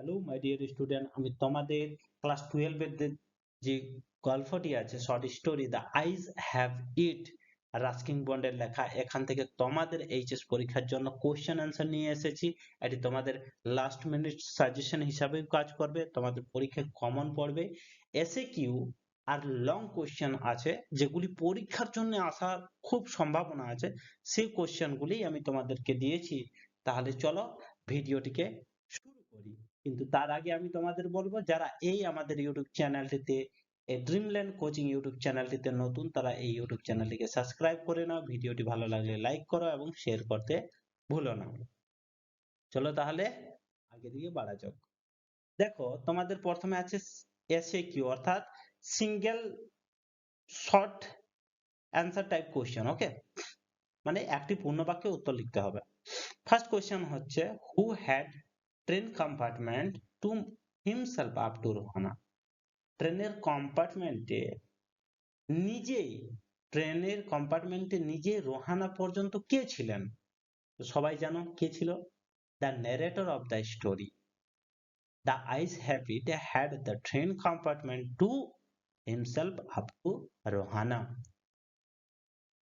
Hello my dear student, আমি তোমাদের class 12 এর যে গল্পটি আছে short story the eyes have it Ruskin বন্ডের লেখা, এখান থেকে তোমাদের এইচএস পরীক্ষার জন্য কোশ্চেন অ্যান্সার নিয়ে এসেছি। এটি তোমাদের লাস্ট মিনিট সাজেশন হিসাবে কাজ করবে, তোমাদের পরীক্ষায় কমন পড়বে। এসে কিউ আর লং কোশ্চেন আছে যেগুলি পরীক্ষার জন্য আসার খুব সম্ভাবনা আছে, সেই কোশ্চেনগুলি আমি তোমাদেরকে দিয়েছি। তাহলে চলো ভিডিওটিকে শুরু করি। কিন্তু তার আগে আমি তোমাদের বলবো, যারা এই আমাদের ইউটিউব চ্যানেলটিতে ড্রিমল্যান্ড কোচিং ইউটিউব চ্যানেলটিতে নতুন, তারা এই ইউটিউব চ্যানেলটিকে সাবস্ক্রাইব করে নাও, ভিডিওটি ভালো লাগলে লাইক করো এবং শেয়ার করতে ভুলো না। চলো তাহলে আগে দিয়ে বাড়া যাক। দেখো, তোমাদের প্রথমে আছে এসএকিউ অর্থাৎ single short answer type question. Okay, মানে একটি পূর্ণ বাক্যে উত্তর লিখতে হবে। ফার্স্ট কোশ্চেন হচ্ছে, who had train compartment to himself up to Rohana. ট্রেনের কম্পার্টমেন্টে নিজেই ট্রেনের কম্পার্টমেন্টে নিজে রোহানা পর্যন্ত কে ছিলেন? সবাই জানো কে ছিল? The narrator of the story. The eyes have it had the train compartment to himself up to Rohana.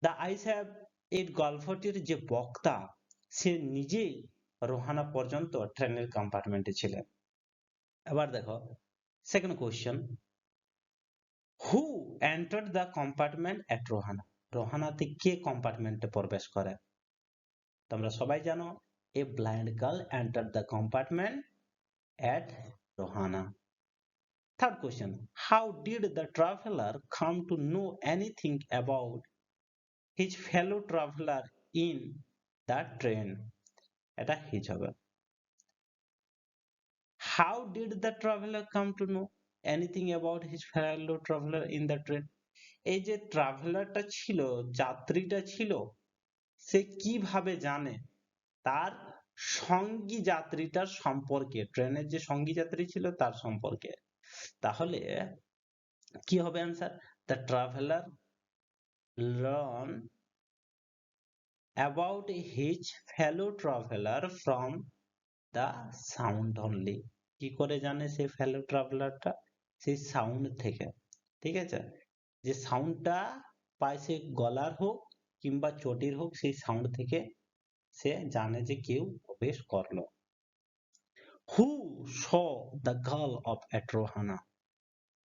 The eyes have এই গল্পটির যে বক্তা, সে নিজেই রোহানা পর্যন্ত ট্রেনের কম্পার্টমেন্টে ছিলেন। এবার দেখো second question, who entered the compartment at Rohana. রোহানাতে কে কম্পার্টমেন্টে প্রবেশ করে? তোমরা সবাই জানো, a blind girl entered the compartment at Rohana. Third question, how did the traveller come to know anything about his fellow traveller in the train? এটা his হবে। How did the traveller come to know anything about his fellow traveller in the train? এই যে ট্রাভেলারটা ছিল, যাত্রীটা ছিল, সে কিভাবে জানে তার সঙ্গী যাত্রীটার সম্পর্কে, ট্রেনের যে সঙ্গী যাত্রী ছিল তার সম্পর্কে? তাহলে কি হবে answer? The traveller learn about his fellow traveller from the sound only. কি করে জানে সেই ফেলো ট্রাভেলারটা? সেই সাউন্ড থেকে। ঠিক আছে, যে সাউন্ডটা পায়, সে গলার হোক কিংবা চটির হোক, সেই সাউন্ড থেকে সে জানে যে কেউ প্রবেশ করলো। Who saw the girl off at Rohana.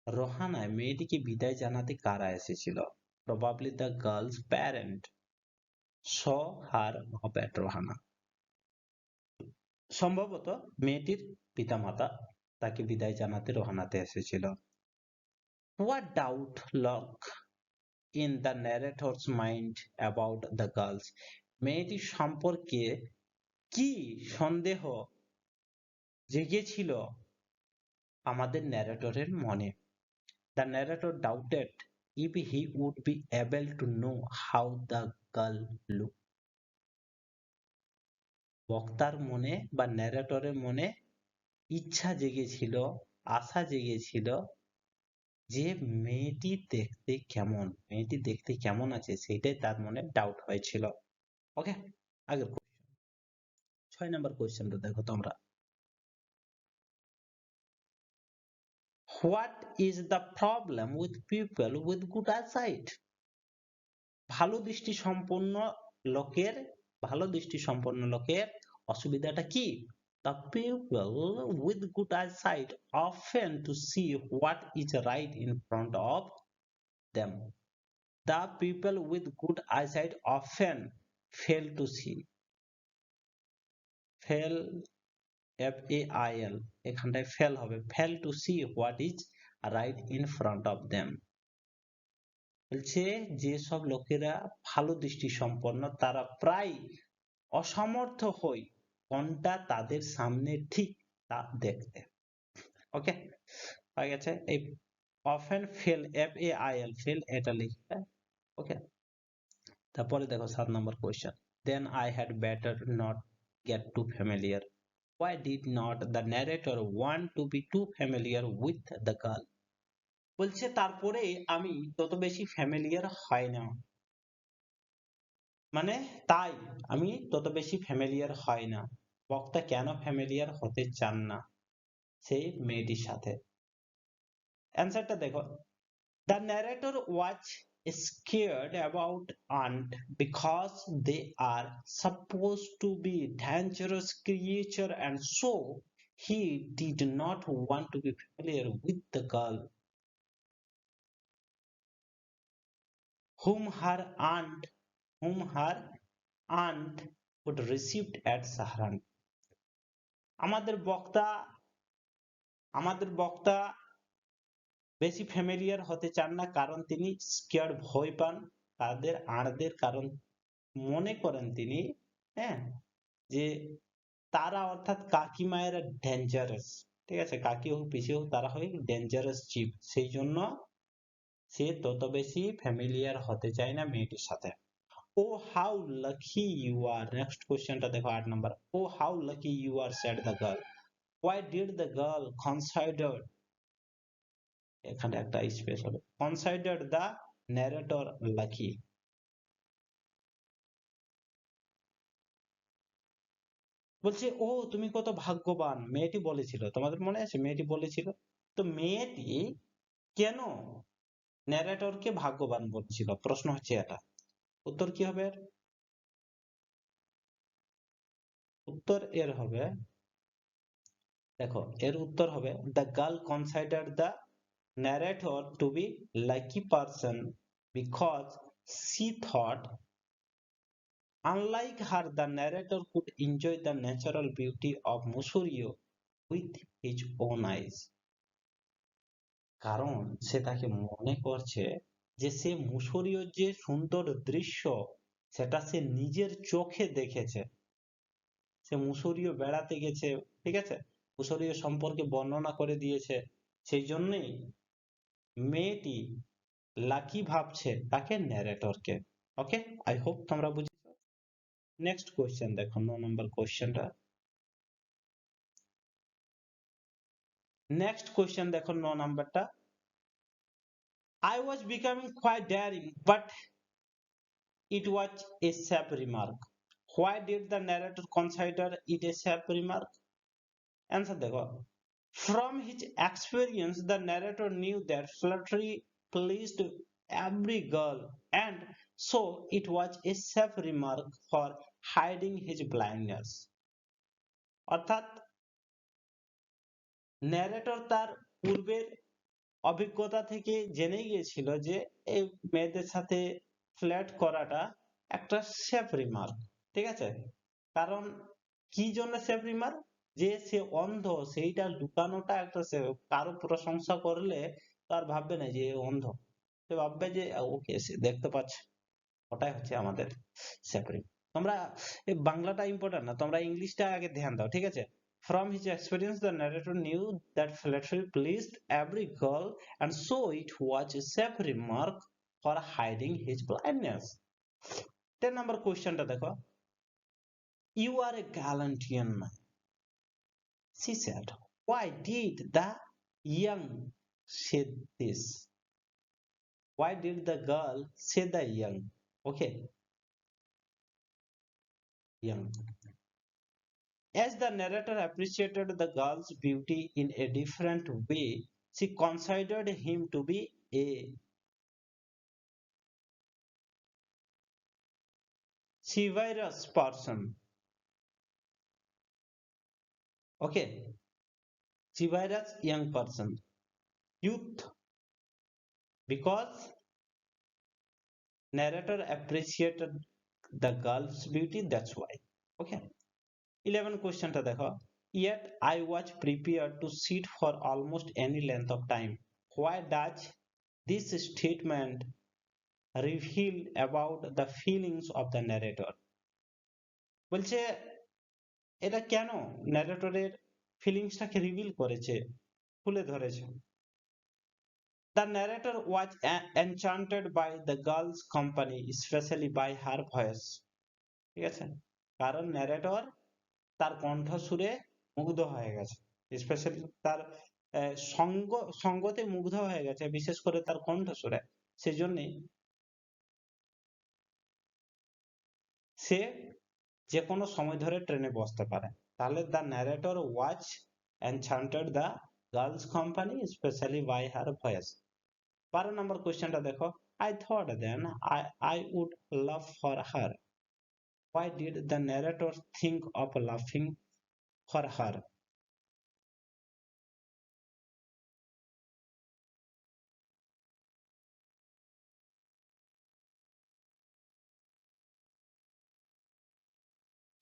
রোহানায় মেয়েটিকে বিদায় জানাতে কারা এসেছিল? Probably the girl's parent saw her off at Rohana. সম্ভবত মেয়েটির পিতামাতা তাকে বিদায় জানাতে রোহানাতে এসেছিল। What doubt lurked in the narrator's mind about the girls. মেয়েটির সম্পর্কে কি সন্দেহ জেগেছিল আমাদের ন্যারেটরের মনে? The narrator doubted if he would be able to know how the girl looked. বক্তার মনে বা ন্যারেটরের মনে ইচ্ছা জেগেছিল, আশা জেগেছিল যে মেয়েটি দেখতে কেমন আছে, সেটাই তার মনে ডাউট হয়েছিল। ওকে, আগের 6 নম্বর কোয়েশ্চেনটা দেখো তোমরা। What is the problem with people with good eyesight? ভালো দৃষ্টি সম্পন্ন লোকের অসুবিধাটা কি? The people with good eyesight often to see what is right in front of them. The people with good eyesight often fail to see. Fail, F-A-I-L, এখানটায় fail হবে, fail to see what is right in front of them. বলছে যেসব লোকেরা ভালো দৃষ্টি সম্পন্ন, তারা প্রায় অসমর্থ হই কোনটা তাদের সামনে ঠিক তা দেখতে। ওকে, হয়ে গেছে। এই often fail, F-A-I-L, fail এটা লিখবে। ওকে, তারপরে দেখো 7 নম্বর question, then I had better not get too familiar. Why did not the narrator want to be too familiar with the girl? বলছে তারপরে আমি তত বেশি ফ্যামিলিয়ার হয় না, মানে তাই আমি তত বেশি ফ্যামিলিয়ার হয় না। বক্তা কেন ফ্যামিলিয়ার হতে চান না? সেই মেয়েটির সাথে। অ্যান্সারটা দেখো, the narrator was scared about ant because they are supposed to be dangerous creature, and so he did not want to be familiar with the girl whom her aunt whom her aunt would receive at Sahran. আমাদের বক্তা আমাদের বক্তা বেশি familiar হতে চান না, কারণ তিনি স্কেয়ার্ড, ভয় পান তাদের আঁড়দের, কারণ মনে করেন তিনি, হ্যাঁ, যে তারা অর্থাৎ কাকিমায়েরা ডেঞ্জারাস, ঠিক আছে, কাকি হোক পিসি হোক তারা হয় ডেঞ্জারাস জীব, সেই জন্য সে তত বেশি ফ্যামিলিয়ার হতে চায় না মেয়েটির সাথে। Oh how lucky you are, next কোশ্চেনটা দেখো 8 নম্বর। Oh how lucky you are said the girl, why did the girl consider, এখানে একটা স্পেস হবে, কনসাইডার দ্য ন্যারেটর লাকি। বলছে ও তুমি কত ভাগ্যবান, মেয়েটি বলেছিল, তোমাদের মনে আছে মেয়েটি বলেছিল, তো মেয়েটি কেন ন্যারেটরকে ভাগ্যবান বলছিল, প্রশ্ন হচ্ছে এটা। উত্তর কি হবে এর? উত্তর এর হবে, দেখো এর উত্তর হবে, the girl কনসাইডার the narrator to be lucky person because she thought unlike her the narrator could enjoy the natural beauty of Musurio with his own eyes, কারণ সে তাকে মনে করছে যে সে মুসরীয় যে সুন্দর দৃশ্য সেটা সে নিজের চোখে দেখেছে, সে মুসরীয় বেড়াতে গেছে, ঠিক আছে, মুসরীয় সম্পর্কে বর্ণনা করে দিয়েছে, সেই জন্যই মেয়েটি লাকি ভাবছে তাকে ন্যারেটরকে। ওকে, আই হোপ তোমরা বুঝেছো। নেক্সট কোশ্চেন দেখো, 9 নম্বর কোশ্চেনটা, নেক্সট কোশ্চেন দেখো 9 নম্বরটা। I was becoming quite daring, but it was a safe remark. Why did the narrator consider it a safe remark? Answer দেখো, from his experience the narrator knew that flattery pleased every girl, and so it was a safe remark for hiding his blindness. অর্থাৎ narrator তার পূর্বের অভিজ্ঞতা থেকে জেনে গিয়েছিল যে এই মেয়েদের সাথে ফ্লার্ট করাটা একটা সেফ রিমার্ক, ঠিক আছে, কারণ কি জন্য সেফ রিমার্ক, যে সে অন্ধ সেইটা লুকানোটা একটা কারো প্রশংসা করলে তার ভাববে না যে এ অন্ধ, সে ভাববে যে ওকে সে দেখতে পাচ্ছে, ওটাই হচ্ছে আমাদের সেফ রিমার্ক। তোমরা এই বাংলাটা ইম্পর্টেন্ট না, তোমরা ইংলিশটা আগে ধ্যান দাও, ঠিক আছে। From his experience, the narrator knew that flattery pleased every girl, and so it was a safe remark for hiding his blindness. 10 নম্বর কোয়েশ্চনটা দেখো, you are a Gallantian man, she said. Why did the young say this? Why did the girl say the young? Okay, young. As the narrator appreciated the girl's beauty in a different way, she considered him to be a chivalrous person. Okay, chivalrous young person, youth, because narrator appreciated the girl's beauty, that's why. Okay, 11 questionটা দেখো, yet I was prepared to sit for almost any length of time. Why does this statement reveal about the feelings of the narrator? বলছে এটা কেন ন্যারেটরের ফিলিংসটাকে reveal করেছে, তুলে ধরেছে। The narrator was enchanted by the girl's company, especially by her voice. ঠিক আছে, কারণ narrator তার কণ্ঠসুরে মুগ্ধ হয়ে গেছে, স্পেশালি তার সঙ্গতে মুগ্ধ হয়ে গেছে, বিশেষ করে তার কণ্ঠসুরে, সেজন্যই সে যে কোনো সময় ধরে ট্রেনে বসতে পারে। তাহলে the narrator was enchanted the girl's company, especially by her voice. 12 নম্বর কোয়েশ্চেনটা দেখো, I thought then I would love for her. Why did the narrator think of laughing for her?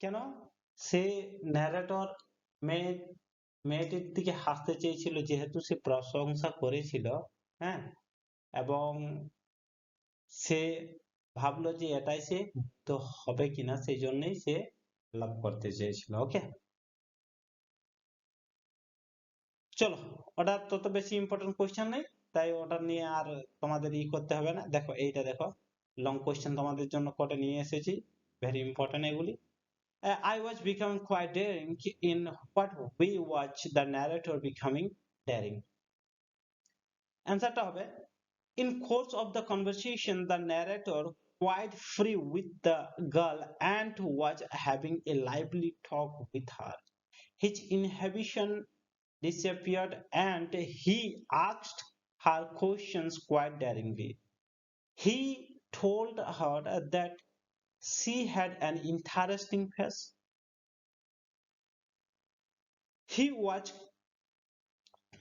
কেন সে ন্যারেটর মেয়ে মেয়েটির দিকে হাসতে চেয়েছিল যেহেতু সে প্রশংসা করেছিল, হ্যাঁ, এবং সে ভাবলো যে এটাই সে তো হবে কিনা, সেই জন্যই সে লাভ করতে চেয়েছিল। ওকে, চলো, ওটা তত বেশি ইম্পর্টেন্ট কোয়েশ্চেন নেই, তাই ওটা নিয়ে আর তোমাদের করতে হবে না। দেখো এইটা দেখো, লং কোয়েশ্চেন তোমাদের জন্য কোটে নিয়ে এসেছি, ভেরি ইম্পর্টেন্ট এগুলি। I was becoming quite daring in what we watch the narrator becoming daring. অ্যান্সারটা হবে, in course of the conversation the narrator quite free with the girl and was having a lively talk with her. His inhibition disappeared and he asked her questions quite daringly. He told her that she had an interesting face. He was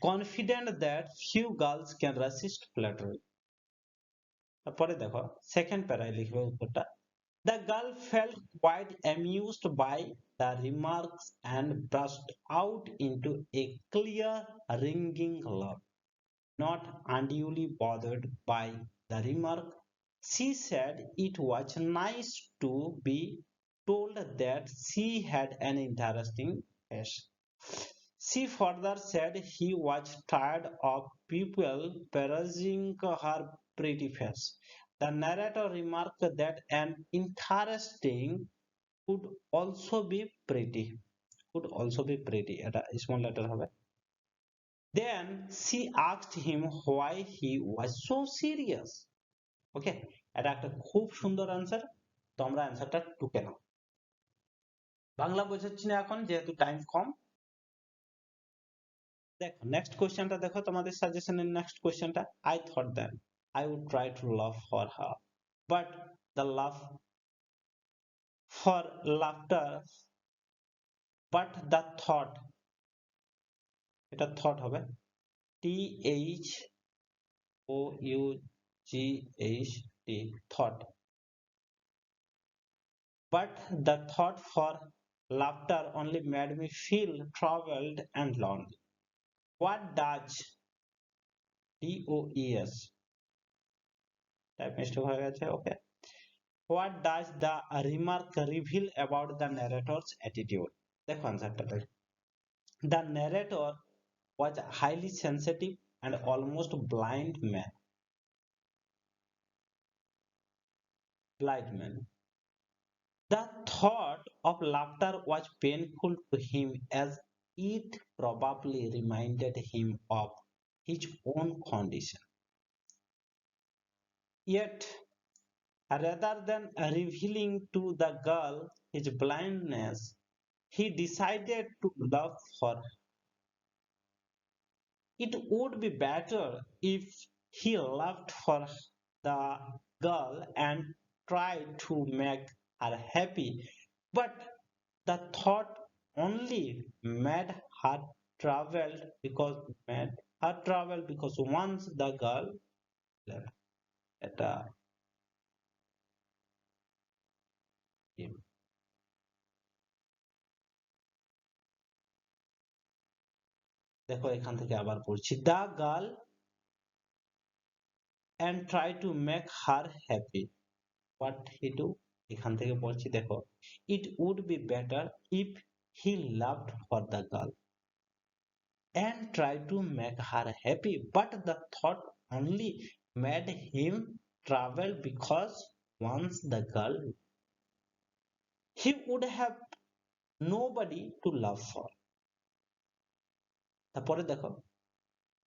confident that few girls can resist flattery. তারপরে দেখো second প্যারায় লিখবে উত্তরটা, the girl felt quite amused by the remarks and burst out into a clear ringing laugh. Not unduly bothered by the remark, she said it was nice to be told that she had an interesting face. She further said he was tired of people praising her pretty face. The narrator remarked that an interesting could also be pretty. Could also be pretty. এটা small letter হবে। Then she asked him why he was so serious. Okay, এটা একটা খুব সুন্দর answer, তোমরা অ্যান্সারটা টুকে নাও। বাংলা বোঝাচ্ছি না এখন যেহেতু টাইম কম। দেখো নেক্সট কোশ্চেনটা দেখো, তোমাদের সাজেশনের নেক্সট কোশ্চেনটা, I thought then I would try to love for her, but the laugh for laughter, but the thought, এটা thought হবে, THOUGHT, thought, but the thought for laughter only made me feel troubled and lonely. What does DOES, type mistake হয়ে গেছে, ওকে, what does the remark reveal about the narrator's attitude? দেখো আনসারটা দেখো, the narrator was a highly sensitive and almost blind man. The thought of laughter was painful to him as it probably reminded him of his own condition. Yet rather than revealing to the girl his blindness, he decided to love for her. It would be better if he loved for the girl and tried to make her happy, but the thought only made her trouble because once the girl left. এটা দেখো এখান থেকে আবার পড়ছি, the girl and try to make her happy, what he do, এখান থেকে পড়ছি দেখো, it would be better if he loved for the girl and try to make her happy, but the thought only made him trouble because once the girl, he would have nobody to love for. তারপরে দেখো,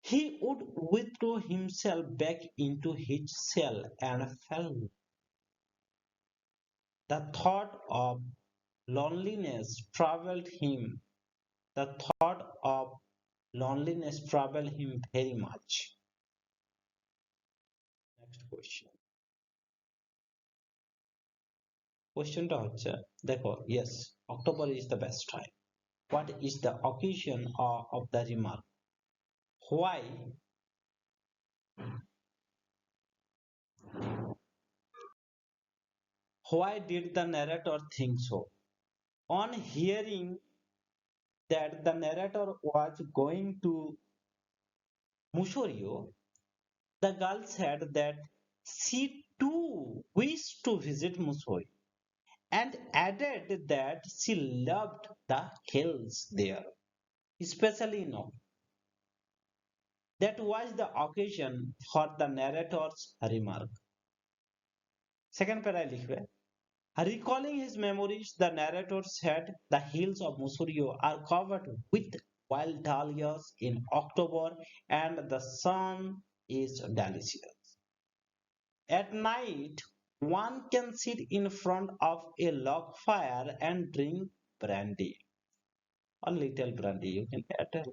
he would withdraw himself back into his cell and fell. The thought of loneliness troubled him The thought of loneliness troubled him very much. Next question. কোশ্চেনটা হচ্ছে দেখো, yes, October is the best time. What is the occasion of the remark? Why did the narrator think so? On hearing that the narrator was going to Musorio, the girl said that she too wished to visit Musorio, and added that she loved the hills there, especially now. That was the occasion for the narrator's remark. Second para লিখবে, recalling his memories, the narrator said the hills of Musorio are covered with wild dahlias in October and the sun is delicious. At night, one can sit in front of a log fire and drink brandy, or little brandy, you can tell.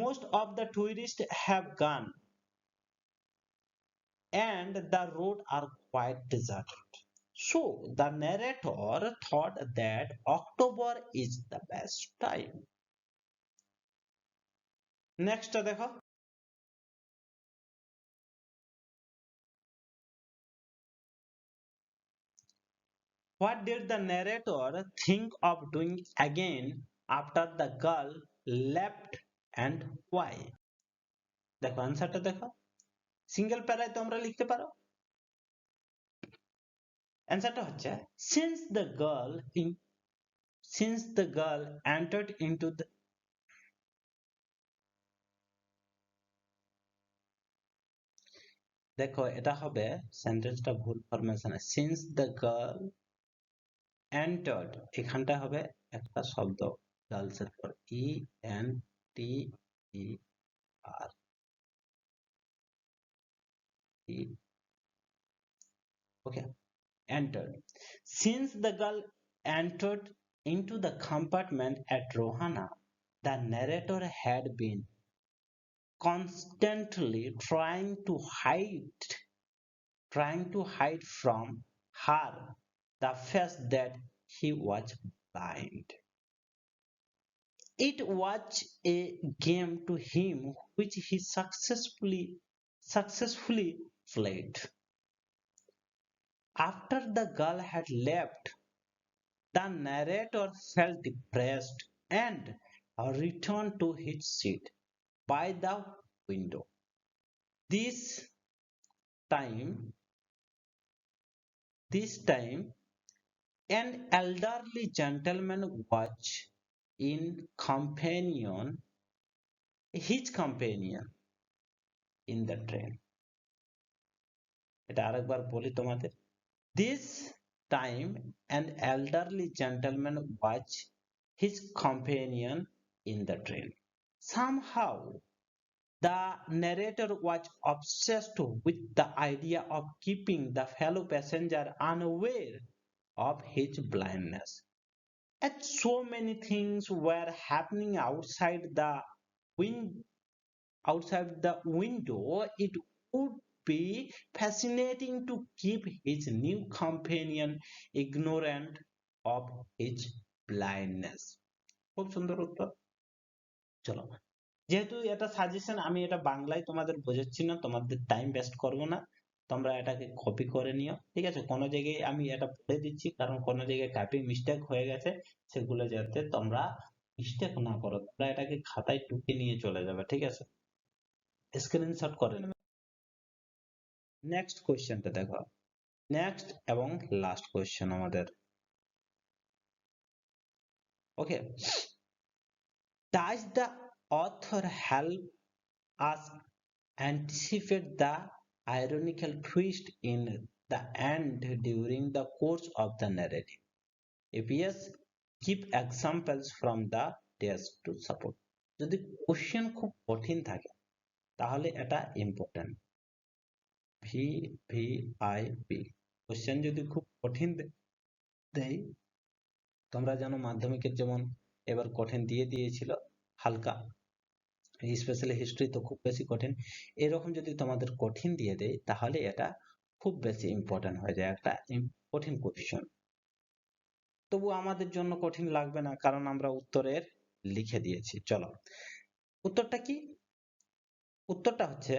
Most of the tourists have gone and the roads are quite deserted. So the narrator thought that October is the best time. Next দেখো, what did the narrator think of doing again after the girl left and why? দেখো আনসারটা দেখো, single প্যারায় তোমরা লিখতে পারো। অ্যান্সারটা হচ্ছে since the girl entered into the দেখো এটা হবে সেন্টেন্সটা ভুল ফরমেশনে, since the girl entered এখানটা হবে একটা শব্দ গার্লস এর পর ENTER okay, entered. Since the girl entered into the compartment at Rohana, the narrator had been constantly trying to hide from her the fact that he was blind. It was a game to him which he successfully played. After the girl had left, the narrator felt depressed and returned to his seat by the window. This time, an elderly gentleman was his companion in the train. এটা আরেকবার বলি তোমাদের, this time an elderly gentleman was his companion in the train. Somehow the narrator was obsessed with the idea of keeping the fellow passenger unaware of his blindness. And so many things were happening outside the window, it would be fascinating to keep his new companion ignorant of his blindness. খুব সুন্দর উত্তর। চলো, যেহেতু এটা suggestion, আমি এটা বাংলায় তোমাদের বোঝাচ্ছি না, তোমাদের টাইম ওয়েস্ট করব না, তোমরা এটাকে কপি করে নিও, ঠিক আছে? কোনো জায়গায় আমি এটা বলে দিচ্ছি, কারণ কোনো জায়গায় টাইপিং মিস্টেক হয়ে গেছে, সেগুলো যাতে তোমরা মিস্টেক না করো, তোমরা এটাকে খাতায় টুকে নিয়ে চলে যাবে, ঠিক আছে? স্ক্রিনশট করে নেবে। নেক্সট কোশ্চেনটা দেখো, নেক্সট এবং লাস্ট কোশ্চেন আমাদের। Okay, does the author help us anticipate the ironical twist in the end during the course of the narrative? If yes, give examples from the text to support. যদি question খুব কঠিন থাকে তাহলে এটা important, VVIP। Question যদি খুব কঠিন দেয় তোমরা জানো মাধ্যমিকের যেমন এবার কঠিন দিয়ে দিয়েছিল হালকা, স্পেশালি হিস্ট্রি তো খুব বেশি কঠিন, এরকম যদি তোমাদের কঠিন দিয়ে দেয় তাহলে এটা খুব বেশি ইম্পর্টেন্ট হয়ে যায়, একটা কঠিন কোয়েশ্চন। তবু আমাদের জন্য কঠিন লাগবে না, কারণ আমরা উত্তরের লিখে দিয়েছি। চলো উত্তরটা কি? উত্তরটা হচ্ছে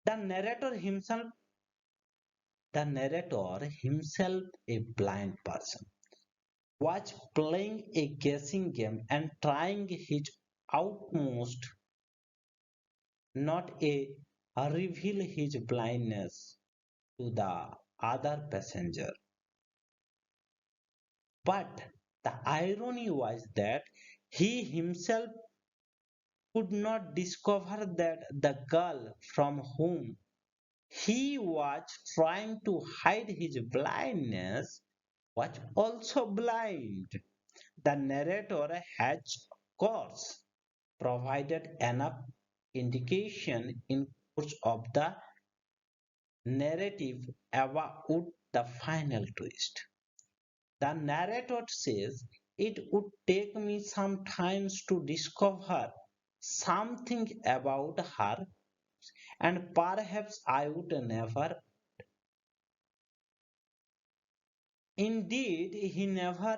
the narrator himself, the narrator himself a blind person was playing a guessing game and trying his utmost not a reveal his blindness to the other passenger. But the irony was that he himself could not discover that the girl from whom he was trying to hide his blindness was also blind. The narrator has, of course, provided enough indication in course of the narrative about the final twist. The narrator says, it would take me some time to discover something about her, and perhaps I would never. Indeed, he never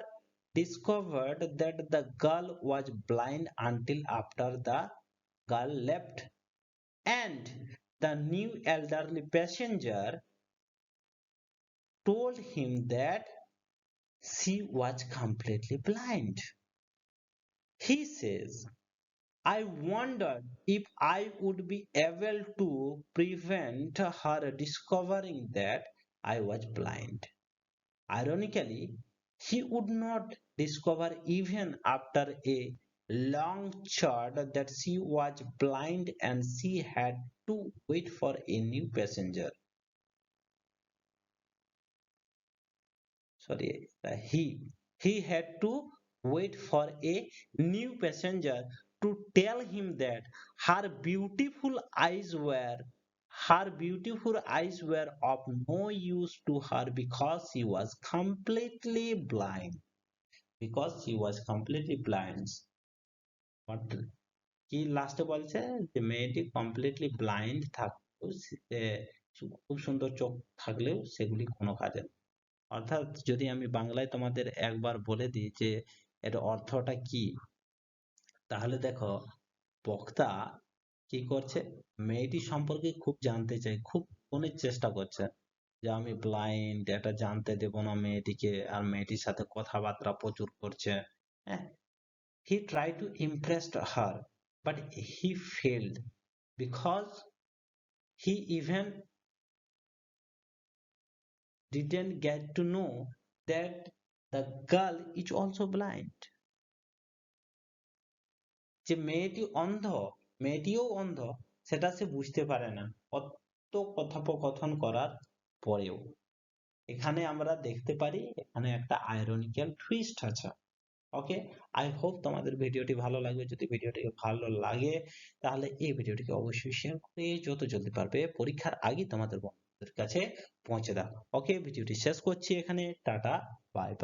discovered that the girl was blind until after the girl left, and the new elderly passenger told him that she was completely blind. He says, I wondered if I would be able to prevent her discovering that I was blind. Ironically, he would not discover even after a long chat that she was blind and she had to wait for a new passenger. Sorry, he had to wait for a new passenger to tell him that her beautiful eyes were of no use to her because she was completely blind. Because she was completely blind. But কি লাস্টে বলছে যে মেয়েটি completely blind থাকলেও খুব সুন্দর চোখ থাকলেও সেগুলি কোনো কাজে না। অর্থাৎ যদি আমি বাংলায় তোমাদের একবার বলে দিই যে এর অর্থটা কি, তাহলে দেখো বক্তা কি করছে, মেয়েটি সম্পর্কে খুব জানতে চাই, খুব অনেক চেষ্টা করছে যে আমি ব্লাইন্ড, এটা জানতে দেব না মেয়েটিকে, আর মেয়েটির সাথে কথাবার্তা প্রচুর করছে। হ্যাঁ, he tried to impress her but he failed because he even didn't get to know that the girl is also blind. যে মেয়েটিও অন্ধ সেটা সে বুঝতে পারে না কত কথোপকথন করার পরেও। এখানে আমরা দেখতে পারি এখানে একটা আইরনিক্যাল টুইস্ট আছে। ওকে, আই হোপ তোমাদের ভিডিওটি ভালো লাগবে। যদি ভিডিওটি ভালো লাগে তাহলে এই ভিডিওটিকে অবশ্যই শেয়ার করে যত জলদি পারবে পরীক্ষার আগে তোমাদের বন্ধুদের কাছে পৌঁছে দাও। ওকে, ভিডিওটি শেষ করছি এখানে। Tata, bye bye.